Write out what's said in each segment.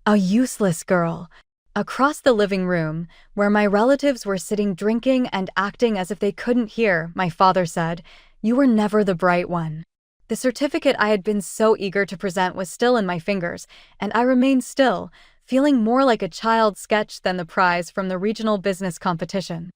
A useless girl. Across the living room, where my relatives were sitting drinking and acting as if they couldn't hear, my father said, "You were never the bright one." The certificate I had been so eager to present was still in my fingers, and I remained still, feeling more like a child sketch than the prize from the regional business competition.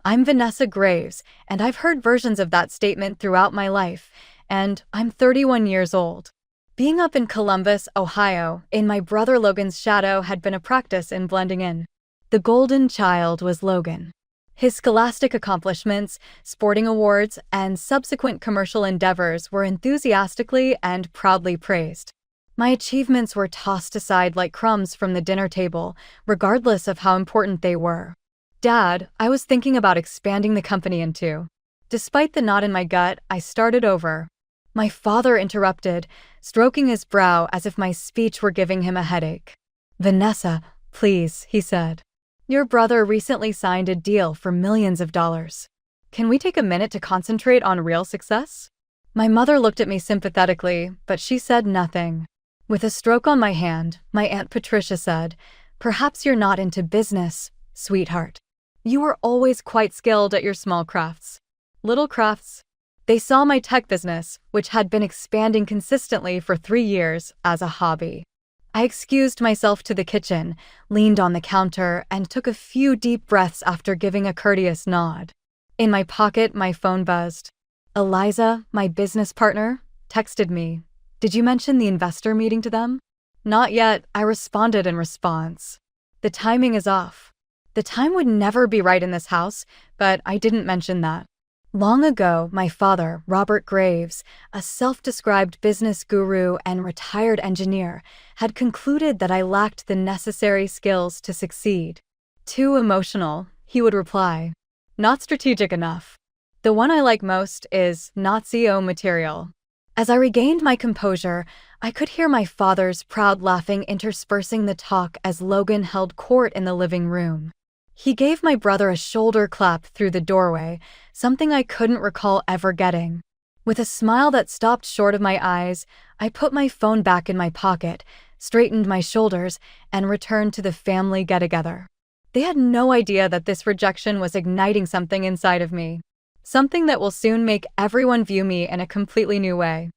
I'm Vanessa Graves, and I've heard versions of that statement throughout my life, and I'm 31 years old. Being up in Columbus, Ohio, in my brother Logan's shadow had been a practice in blending in. The golden child was Logan. His scholastic accomplishments, sporting awards, and subsequent commercial endeavors were enthusiastically and proudly praised. My achievements were tossed aside like crumbs from the dinner table, regardless of how important they were. "Dad, I was thinking about expanding the company into." Despite the knot in my gut, I started over. My father interrupted, stroking his brow as if my speech were giving him a headache. "Vanessa, please," he said. "Your brother recently signed a deal for millions of dollars. Can we take a minute to concentrate on real success?" My mother looked at me sympathetically, but she said nothing. With a stroke on my hand, my Aunt Patricia said, "Perhaps you're not into business, sweetheart. You were always quite skilled at your small crafts." Little crafts. They saw my tech business, which had been expanding consistently for 3 years, as a hobby. I excused myself to the kitchen, leaned on the counter, and took a few deep breaths after giving a courteous nod. In my pocket, my phone buzzed. Eliza, my business partner, texted me. "Did you mention the investor meeting to them?" "Not yet," I responded in response. "The timing is off." The time would never be right in this house, but I didn't mention that. Long ago, my father, Robert Graves, a self-described business guru and retired engineer, had concluded that I lacked the necessary skills to succeed. "Too emotional," he would reply. "Not strategic enough. The one I like most is not CEO material." As I regained my composure, I could hear my father's proud laughing interspersing the talk as Logan held court in the living room. He gave my brother a shoulder clap through the doorway, something I couldn't recall ever getting. With a smile that stopped short of my eyes, I put my phone back in my pocket, straightened my shoulders, and returned to the family get-together. They had no idea that this rejection was igniting something inside of me. Something that will soon make everyone view me in a completely new way.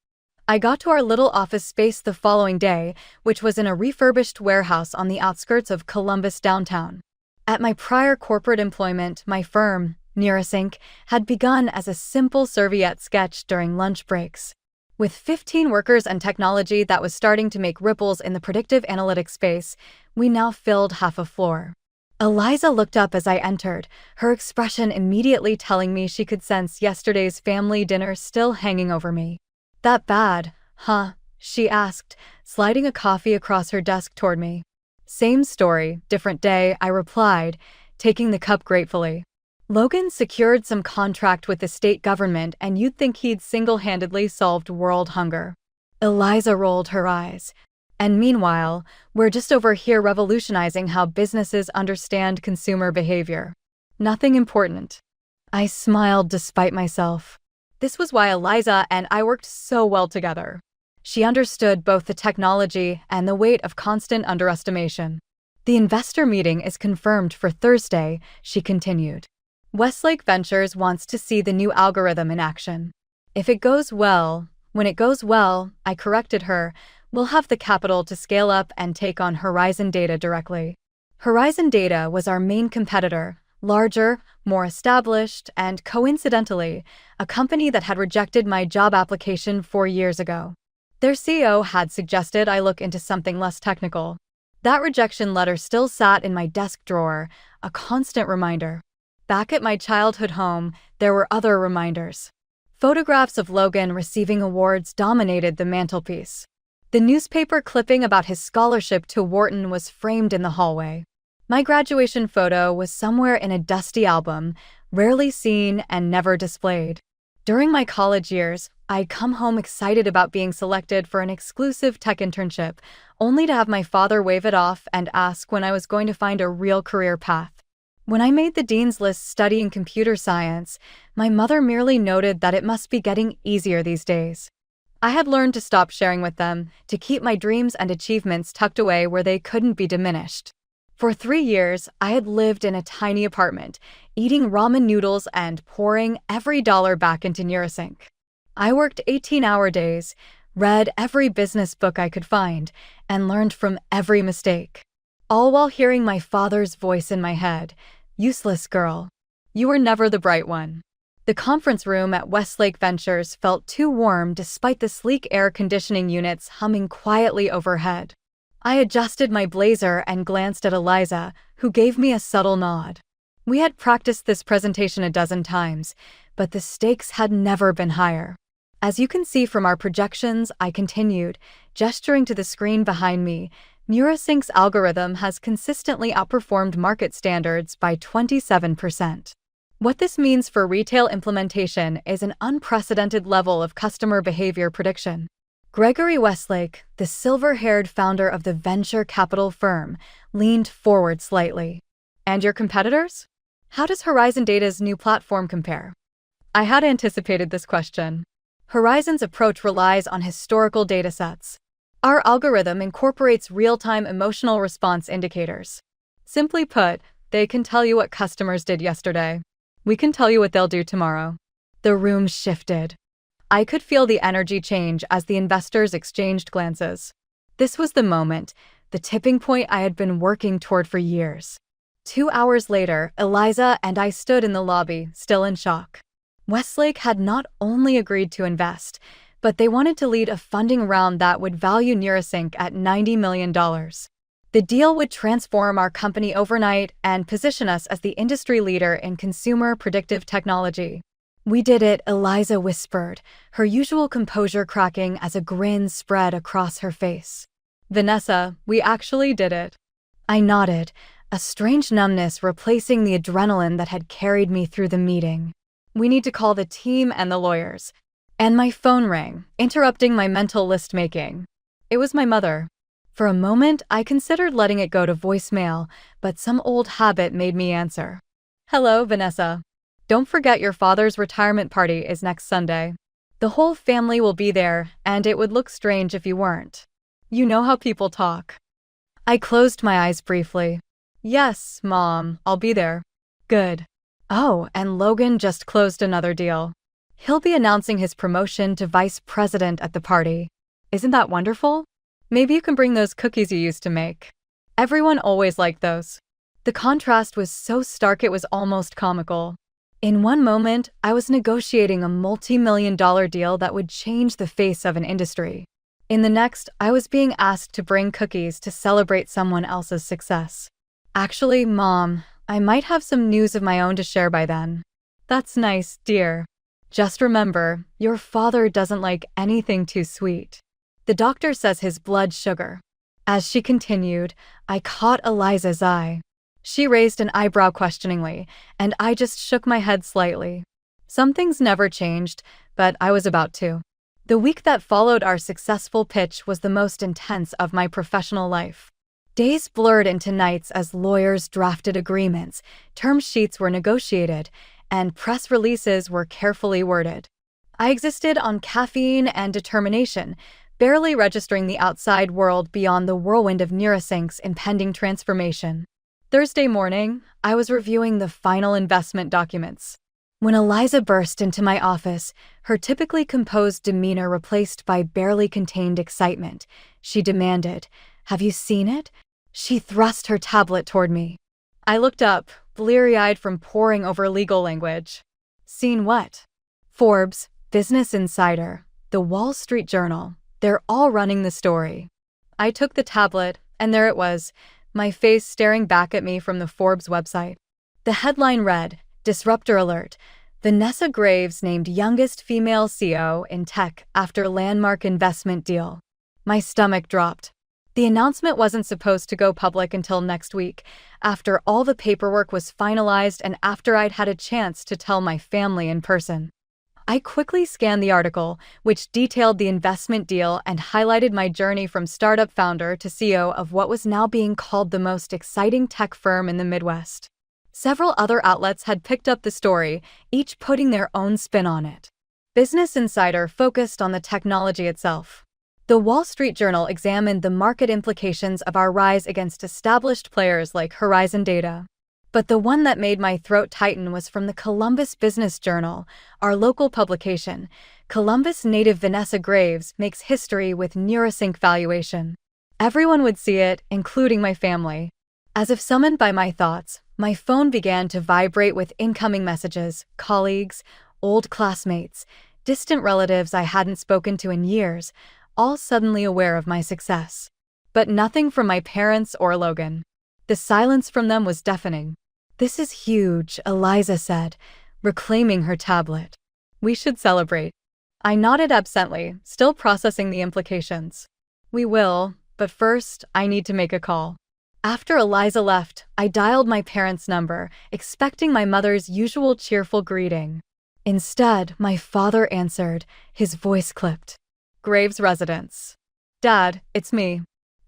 I got to our little office space the following day, which was in a refurbished warehouse on the outskirts of Columbus downtown. At my prior corporate employment, my firm, Inc., had begun as a simple serviette sketch during lunch breaks. With 15 workers and technology that was starting to make ripples in the predictive analytics space, we now filled half a floor. Eliza looked up as I entered, her expression immediately telling me she could sense yesterday's family dinner still hanging over me. "That bad, huh?" she asked, sliding a coffee across her desk toward me. "Same story, different day," I replied, taking the cup gratefully. "Logan secured some contract with the state government and you'd think he'd single-handedly solved world hunger." Eliza rolled her eyes. "And meanwhile, we're just over here revolutionizing how businesses understand consumer behavior. Nothing important." I smiled despite myself. This was why Eliza and I worked so well together. She understood both the technology and the weight of constant underestimation. "The investor meeting is confirmed for Thursday," she continued. "Westlake Ventures wants to see the new algorithm in action. If it goes well, when it goes well," I corrected her, "we'll have the capital to scale up and take on Horizon Data directly." Horizon Data was our main competitor, larger, more established, and coincidentally, a company that had rejected my job application 4 years ago. Their CEO had suggested I look into something less technical. That rejection letter still sat in my desk drawer, a constant reminder. Back at my childhood home, there were other reminders. Photographs of Logan receiving awards dominated the mantelpiece. The newspaper clipping about his scholarship to Wharton was framed in the hallway. My graduation photo was somewhere in a dusty album, rarely seen and never displayed. During my college years, I'd come home excited about being selected for an exclusive tech internship, only to have my father wave it off and ask when I was going to find a real career path. When I made the dean's list studying computer science, my mother merely noted that it must be getting easier these days. I had learned to stop sharing with them, to keep my dreams and achievements tucked away where they couldn't be diminished. For 3 years, I had lived in a tiny apartment, eating ramen noodles and pouring every dollar back into Neurasync. I worked 18-hour days, read every business book I could find, and learned from every mistake. All while hearing my father's voice in my head, "Useless girl. You were never the bright one." The conference room at Westlake Ventures felt too warm despite the sleek air conditioning units humming quietly overhead. I adjusted my blazer and glanced at Eliza, who gave me a subtle nod. We had practiced this presentation a dozen times, but the stakes had never been higher. As you can see from our projections, I continued, gesturing to the screen behind me. Neurasync's algorithm has consistently outperformed market standards by 27%. What this means for retail implementation is an unprecedented level of customer behavior prediction. Gregory Westlake, the silver-haired founder of the venture capital firm, leaned forward slightly. "And your competitors? How does Horizon Data's new platform compare?" I had anticipated this question. Horizon's approach relies on historical datasets. Our algorithm incorporates real-time emotional response indicators. Simply put, they can tell you what customers did yesterday. We can tell you what they'll do tomorrow. The room shifted. I could feel the energy change as the investors exchanged glances. This was the moment, the tipping point I had been working toward for years. 2 hours later, Eliza and I stood in the lobby, still in shock. Westlake had not only agreed to invest, but they wanted to lead a funding round that would value Neurasync at $90 million. The deal would transform our company overnight and position us as the industry leader in consumer predictive technology. "We did it," Eliza whispered, her usual composure cracking as a grin spread across her face. "Vanessa, we actually did it." I nodded, a strange numbness replacing the adrenaline that had carried me through the meeting. "We need to call the team and the lawyers." And my phone rang, interrupting my mental list-making. It was my mother. For a moment, I considered letting it go to voicemail, but some old habit made me answer. "Hello, Vanessa. Don't forget your father's retirement party is next Sunday. The whole family will be there, and it would look strange if you weren't. You know how people talk." I closed my eyes briefly. "Yes, Mom, I'll be there." "Good. Oh, and Logan just closed another deal. He'll be announcing his promotion to vice president at the party. Isn't that wonderful? Maybe you can bring those cookies you used to make. Everyone always liked those." The contrast was so stark it was almost comical. In one moment, I was negotiating a multi-million-dollar deal that would change the face of an industry. In the next, I was being asked to bring cookies to celebrate someone else's success. "Actually, Mom, I might have some news of my own to share by then." "That's nice, dear. Just remember, your father doesn't like anything too sweet. The doctor says his blood sugar." As she continued, I caught Eliza's eye. She raised an eyebrow questioningly, and I just shook my head slightly. Some things never changed, but I was about to. The week that followed our successful pitch was the most intense of my professional life. Days blurred into nights as lawyers drafted agreements, term sheets were negotiated, and press releases were carefully worded. I existed on caffeine and determination, barely registering the outside world beyond the whirlwind of Neurasync's impending transformation. Thursday morning, I was reviewing the final investment documents. When Eliza burst into my office, her typically composed demeanor replaced by barely contained excitement, she demanded, "Have you seen it?" She thrust her tablet toward me. I looked up, bleary-eyed from poring over legal language. "Seen what?" "Forbes, Business Insider, The Wall Street Journal. They're all running the story." I took the tablet, and there it was, my face staring back at me from the Forbes website. The headline read, "Disruptor Alert. Vanessa Graves named youngest female CEO in tech after landmark investment deal." My stomach dropped. The announcement wasn't supposed to go public until next week, after all the paperwork was finalized and after I'd had a chance to tell my family in person. I quickly scanned the article, which detailed the investment deal and highlighted my journey from startup founder to CEO of what was now being called the most exciting tech firm in the Midwest. Several other outlets had picked up the story, each putting their own spin on it. Business Insider focused on the technology itself. The Wall Street Journal examined the market implications of our rise against established players like Horizon Data. But the one that made my throat tighten was from the Columbus Business Journal, our local publication. Columbus native Vanessa Graves makes history with neurosync valuation. Everyone would see it, including my family. As if summoned by my thoughts, my phone began to vibrate with incoming messages, colleagues, old classmates, distant relatives I hadn't spoken to in years, all suddenly aware of my success. But nothing from my parents or Logan. The silence from them was deafening. "This is huge," Eliza said, reclaiming her tablet. "We should celebrate." I nodded absently, still processing the implications. "We will, but first, I need to make a call." After Eliza left, I dialed my parents' number, expecting my mother's usual cheerful greeting. Instead, my father answered, his voice clipped. "Graves residence." "Dad, it's me."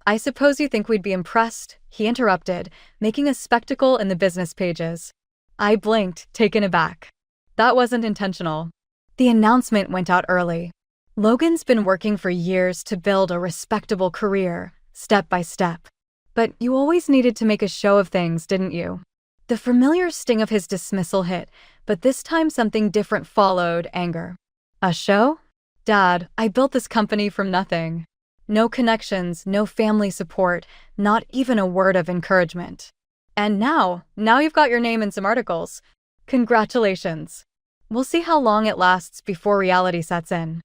"I suppose you think we'd be impressed," he interrupted, making a spectacle in the business pages. I blinked, taken aback. That wasn't intentional. The announcement went out early. Logan's been working for years to build a respectable career, step by step. But you always needed to make a show of things, didn't you? The familiar sting of his dismissal hit, but this time something different followed, anger. "A show? Dad, I built this company from nothing. No connections, no family support, not even a word of encouragement. And now you've got your name in some articles. Congratulations. We'll see how long it lasts before reality sets in."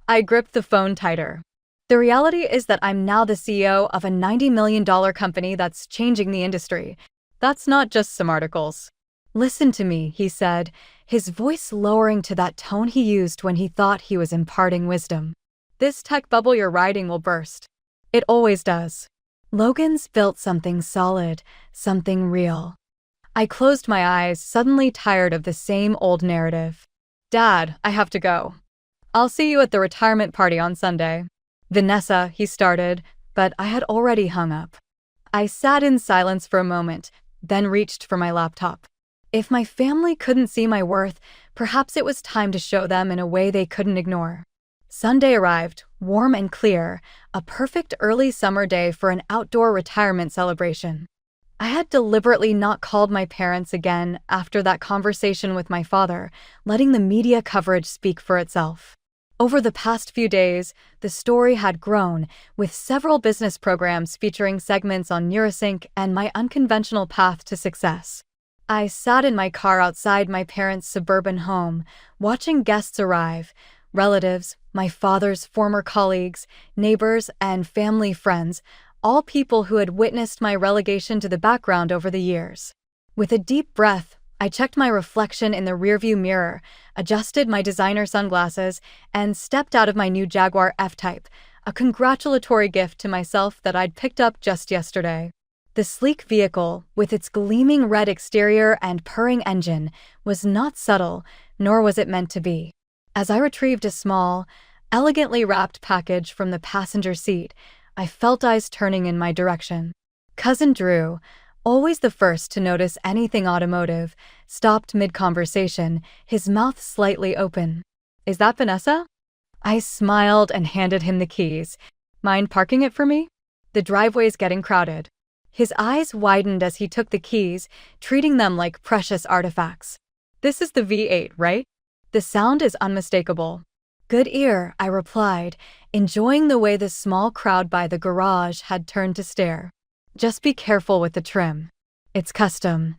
I gripped the phone tighter. The reality is that I'm now the CEO of a $90 million company that's changing the industry. That's not just some articles. "Listen to me," he said, his voice lowering to that tone he used when he thought he was imparting wisdom. "This tech bubble you're riding will burst. It always does. Logan's built something solid, something real." I closed my eyes, suddenly tired of the same old narrative. "Dad, I have to go. I'll see you at the retirement party on Sunday." "Vanessa," he started, but I had already hung up. I sat in silence for a moment, then reached for my laptop. If my family couldn't see my worth, perhaps it was time to show them in a way they couldn't ignore. Sunday arrived, warm and clear, a perfect early summer day for an outdoor retirement celebration. I had deliberately not called my parents again after that conversation with my father, letting the media coverage speak for itself. Over the past few days, the story had grown, with several business programs featuring segments on neurosync and my unconventional path to success. I sat in my car outside my parents' suburban home, watching guests arrive, relatives, my father's former colleagues, neighbors, and family friends, all people who had witnessed my relegation to the background over the years. With a deep breath, I checked my reflection in the rearview mirror, adjusted my designer sunglasses, and stepped out of my new Jaguar F-Type, a congratulatory gift to myself that I'd picked up just yesterday. The sleek vehicle, with its gleaming red exterior and purring engine, was not subtle, nor was it meant to be. As I retrieved a small, elegantly wrapped package from the passenger seat, I felt eyes turning in my direction. Cousin Drew, always the first to notice anything automotive, stopped mid-conversation, his mouth slightly open. "Is that Vanessa?" I smiled and handed him the keys. "Mind parking it for me? The driveway's getting crowded." His eyes widened as he took the keys, treating them like precious artifacts. "This is the V8, right? The sound is unmistakable." "Good ear," I replied, enjoying the way the small crowd by the garage had turned to stare. "Just be careful with the trim. It's custom."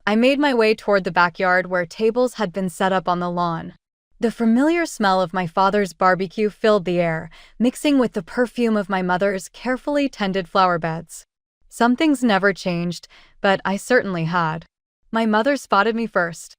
I made my way toward the backyard where tables had been set up on the lawn. The familiar smell of my father's barbecue filled the air, mixing with the perfume of my mother's carefully tended flower beds. Some things never changed, but I certainly had. My mother spotted me first.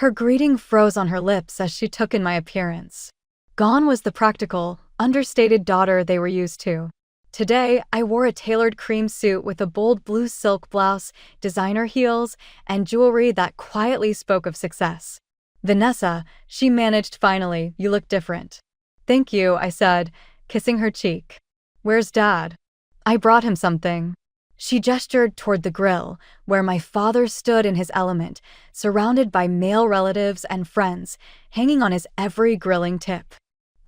Her greeting froze on her lips as she took in my appearance. Gone was the practical, understated daughter they were used to. Today, I wore a tailored cream suit with a bold blue silk blouse, designer heels, and jewelry that quietly spoke of success. "Vanessa," she managed finally, "you look different." "Thank you," I said, kissing her cheek. "Where's Dad?" "I brought him something." She gestured toward the grill, where my father stood in his element, surrounded by male relatives and friends, hanging on his every grilling tip.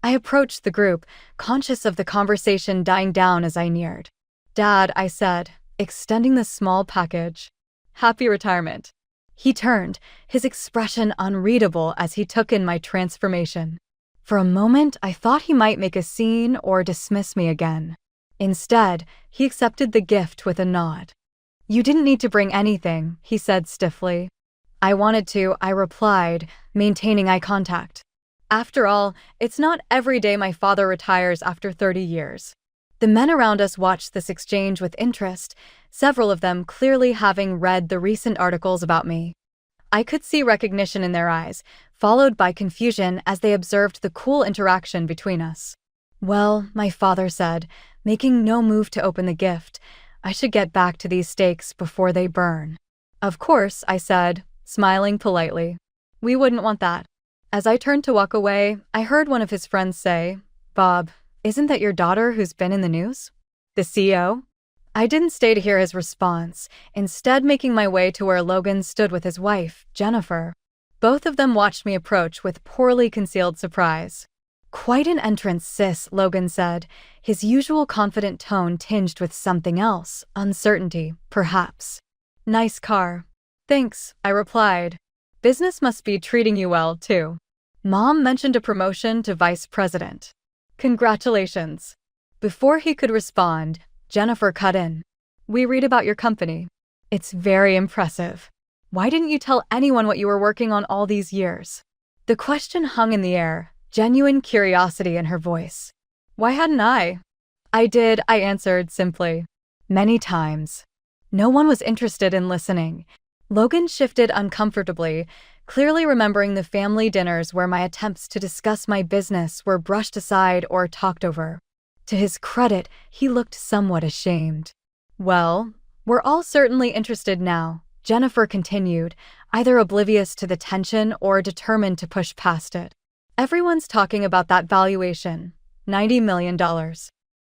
I approached the group, conscious of the conversation dying down as I neared. "Dad," I said, extending the small package. "Happy retirement." He turned, his expression unreadable as he took in my transformation. For a moment, I thought he might make a scene or dismiss me again. Instead, he accepted the gift with a nod. "You didn't need to bring anything," he said stiffly. "I wanted to," I replied, maintaining eye contact. After all, it's not every day my father retires after 30 years. The men around us watched this exchange with interest, several of them clearly having read the recent articles about me. I could see recognition in their eyes, followed by confusion as they observed the cool interaction between us. "Well," my father said, making no move to open the gift, "I should get back to these steaks before they burn." "Of course," I said, smiling politely. "We wouldn't want that." As I turned to walk away, I heard one of his friends say, "Bob, isn't that your daughter who's been in the news? The CEO?" I didn't stay to hear his response, instead making my way to where Logan stood with his wife, Jennifer. Both of them watched me approach with poorly concealed surprise. "Quite an entrance, sis," Logan said, his usual confident tone tinged with something else, uncertainty, perhaps. "Nice car." "Thanks," I replied. "Business must be treating you well, too." Mom mentioned a promotion to vice president. "Congratulations." Before he could respond, Jennifer cut in. "We read about your company. It's very impressive. Why didn't you tell anyone what you were working on all these years?" The question hung in the air, genuine curiosity in her voice. "Why hadn't I?" "I did," I answered simply. "Many times." No one was interested in listening. Logan shifted uncomfortably, clearly remembering the family dinners where my attempts to discuss my business were brushed aside or talked over. To his credit, he looked somewhat ashamed. "Well, we're all certainly interested now," Jennifer continued, either oblivious to the tension or determined to push past it. "Everyone's talking about that valuation, $90 million.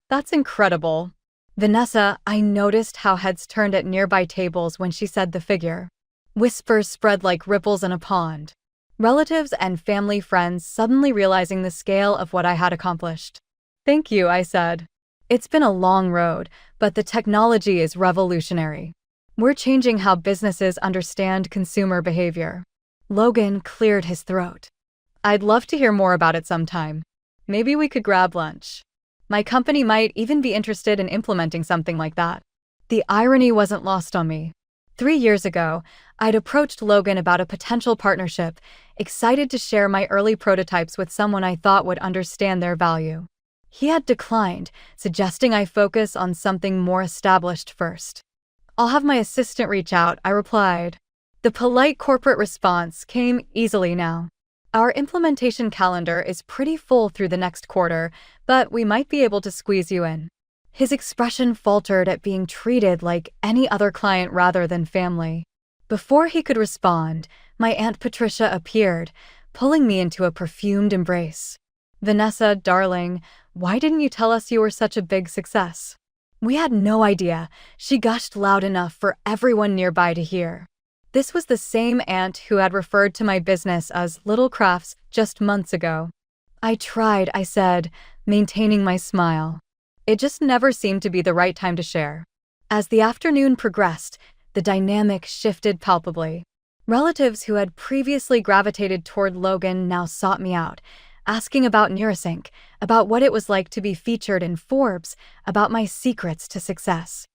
That's incredible." "Vanessa," I noticed how heads turned at nearby tables when she said the figure. Whispers spread like ripples in a pond. Relatives and family friends suddenly realizing the scale of what I had accomplished. "Thank you," I said. "It's been a long road, but the technology is revolutionary. We're changing how businesses understand consumer behavior." Logan cleared his throat. "I'd love to hear more about it sometime. Maybe we could grab lunch. My company might even be interested in implementing something like that." The irony wasn't lost on me. 3 years ago, I'd approached Logan about a potential partnership, excited to share my early prototypes with someone I thought would understand their value. He had declined, suggesting I focus on something more established first. "I'll have my assistant reach out," I replied. The polite corporate response came easily now. "Our implementation calendar is pretty full through the next quarter, but we might be able to squeeze you in." His expression faltered at being treated like any other client rather than family. Before he could respond, my Aunt Patricia appeared, pulling me into a perfumed embrace. "Vanessa, darling, why didn't you tell us you were such a big success?" "We had no idea," she gushed loud enough for everyone nearby to hear. This was the same aunt who had referred to my business as Little Crafts just months ago. "I tried," I said, maintaining my smile. It just never seemed to be the right time to share. As the afternoon progressed, the dynamic shifted palpably. Relatives who had previously gravitated toward Logan now sought me out, asking about Neurosync, about what it was like to be featured in Forbes, about my secrets to success.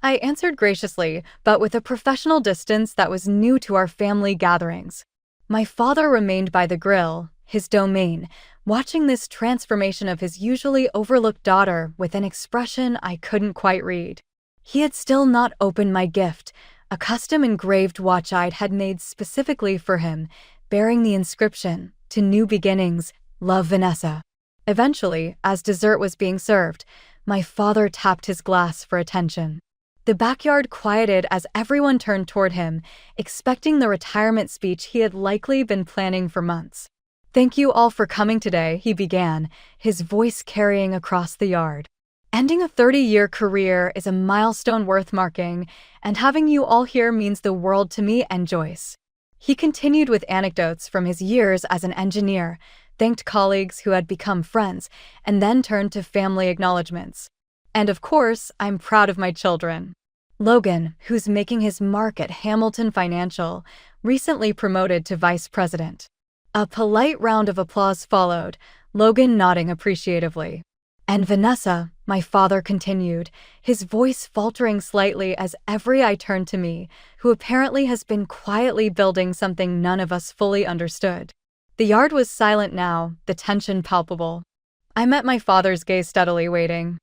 I answered graciously, but with a professional distance that was new to our family gatherings. My father remained by the grill, his domain, watching this transformation of his usually overlooked daughter with an expression I couldn't quite read. He had still not opened my gift, a custom engraved watch I had made specifically for him, bearing the inscription, "To New Beginnings, Love Vanessa." Eventually, as dessert was being served, my father tapped his glass for attention. The backyard quieted as everyone turned toward him, expecting the retirement speech he had likely been planning for months. "Thank you all for coming today," he began, his voice carrying across the yard. Ending a 30-year career is a milestone worth marking, and having you all here means the world to me and Joyce. He continued with anecdotes from his years as an engineer, thanked colleagues who had become friends, and then turned to family acknowledgments. And of course, I'm proud of my children. Logan, who's making his mark at Hamilton Financial, recently promoted to vice president. A polite round of applause followed, Logan nodding appreciatively. And Vanessa, my father continued, his voice faltering slightly as every eye turned to me, who apparently has been quietly building something none of us fully understood. The yard was silent now, the tension palpable. I met my father's gaze steadily, waiting.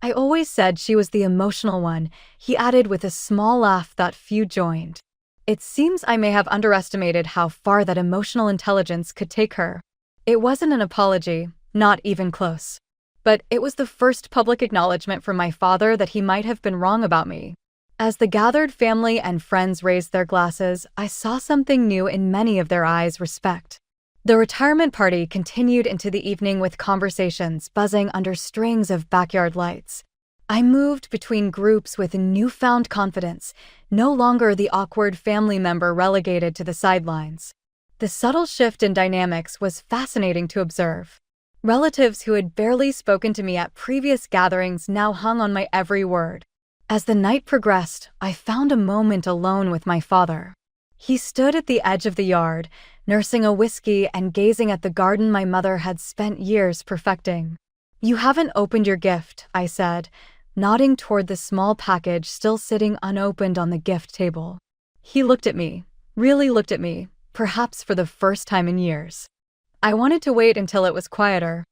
I always said she was the emotional one, he added with a small laugh that few joined. It seems I may have underestimated how far that emotional intelligence could take her. It wasn't an apology, not even close. But it was the first public acknowledgement from my father that he might have been wrong about me. As the gathered family and friends raised their glasses, I saw something new in many of their eyes: respect. The retirement party continued into the evening with conversations buzzing under strings of backyard lights. I moved between groups with newfound confidence, no longer the awkward family member relegated to the sidelines. The subtle shift in dynamics was fascinating to observe. Relatives who had barely spoken to me at previous gatherings now hung on my every word. As the night progressed, I found a moment alone with my father. He stood at the edge of the yard, nursing a whiskey and gazing at the garden my mother had spent years perfecting. "You haven't opened your gift," I said, nodding toward the small package still sitting unopened on the gift table. He looked at me, really looked at me, perhaps for the first time in years. I wanted to wait until it was quieter.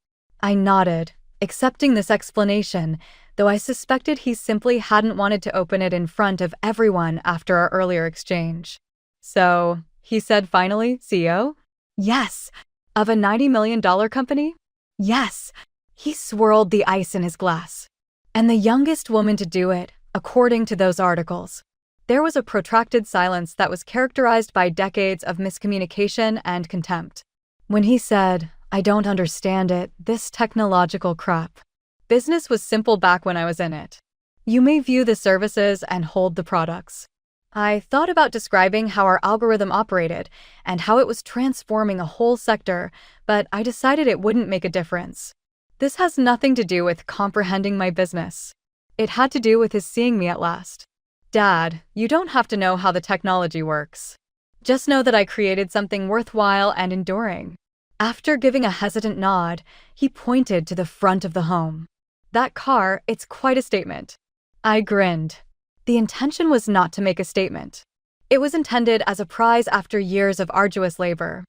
I nodded, accepting this explanation, though I suspected he simply hadn't wanted to open it in front of everyone after our earlier exchange. "So," he said finally, "CEO?" "Yes." "Of a $90 million company?" "Yes." He swirled the ice in his glass. "And the youngest woman to do it, according to those articles." There was a protracted silence that was characterized by decades of miscommunication and contempt. When he said, "I don't understand it, this technological crap. Business was simple back when I was in it. You may view the services and hold the products." I thought about describing how our algorithm operated and how it was transforming a whole sector, but I decided it wouldn't make a difference. This has nothing to do with comprehending my business. It had to do with his seeing me at last. "Dad, you don't have to know how the technology works. Just know that I created something worthwhile and enduring." After giving a hesitant nod, he pointed to the front of the home. "That car, it's quite a statement." I grinned. The intention was not to make a statement. It was intended as a prize after years of arduous labor.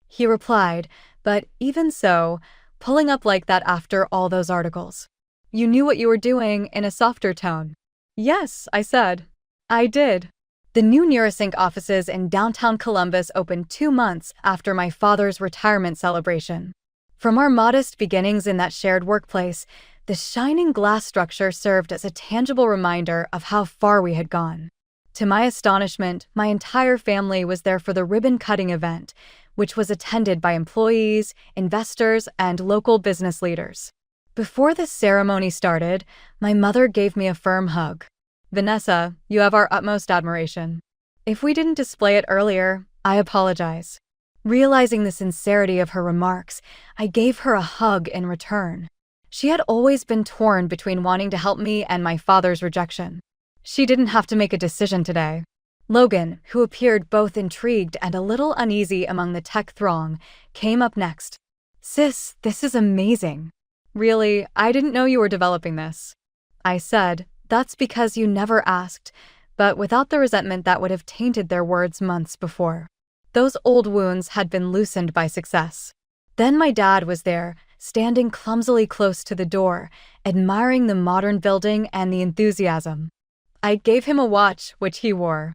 He replied, "But even so, pulling up like that after all those articles. You knew what you were doing," in a softer tone. "Yes," I said. "I did." The new Neurosync offices in downtown Columbus opened 2 months after my father's retirement celebration. From our modest beginnings in that shared workplace, the shining glass structure served as a tangible reminder of how far we had gone. To my astonishment, my entire family was there for the ribbon-cutting event, which was attended by employees, investors, and local business leaders. Before the ceremony started, my mother gave me a firm hug. "Vanessa, you have our utmost admiration. If we didn't display it earlier, I apologize." Realizing the sincerity of her remarks, I gave her a hug in return. She had always been torn between wanting to help me and my father's rejection. She didn't have to make a decision today. Logan, who appeared both intrigued and a little uneasy among the tech throng, came up next. "Sis, this is amazing." "Really, I didn't know you were developing this." I said, "That's because you never asked," but without the resentment that would have tainted their words months before. Those old wounds had been loosened by success. Then my dad was there, standing clumsily close to the door, admiring the modern building and the enthusiasm. I gave him a watch, which he wore.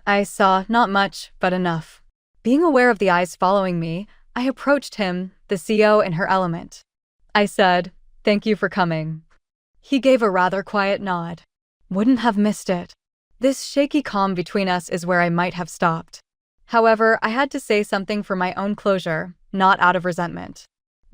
I saw not much, but enough. Being aware of the eyes following me, I approached him, the CEO in her element. I said, "Thank you for coming." He gave a rather quiet nod. Wouldn't have missed it. This shaky calm between us is where I might have stopped. However, I had to say something for my own closure, not out of resentment.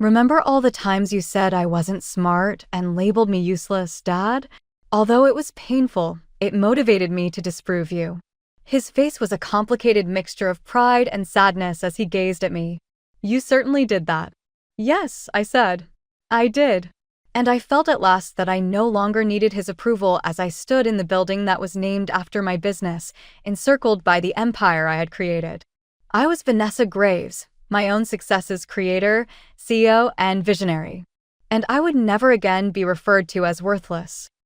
Remember all the times you said I wasn't smart and labeled me useless, Dad? Although it was painful, it motivated me to disprove you." His face was a complicated mixture of pride and sadness as he gazed at me. "You certainly did that." "Yes," I said. "I did." And I felt at last that I no longer needed his approval as I stood in the building that was named after my business, encircled by the empire I had created. I was Vanessa Graves, my own success's creator, CEO, and visionary. And I would never again be referred to as worthless.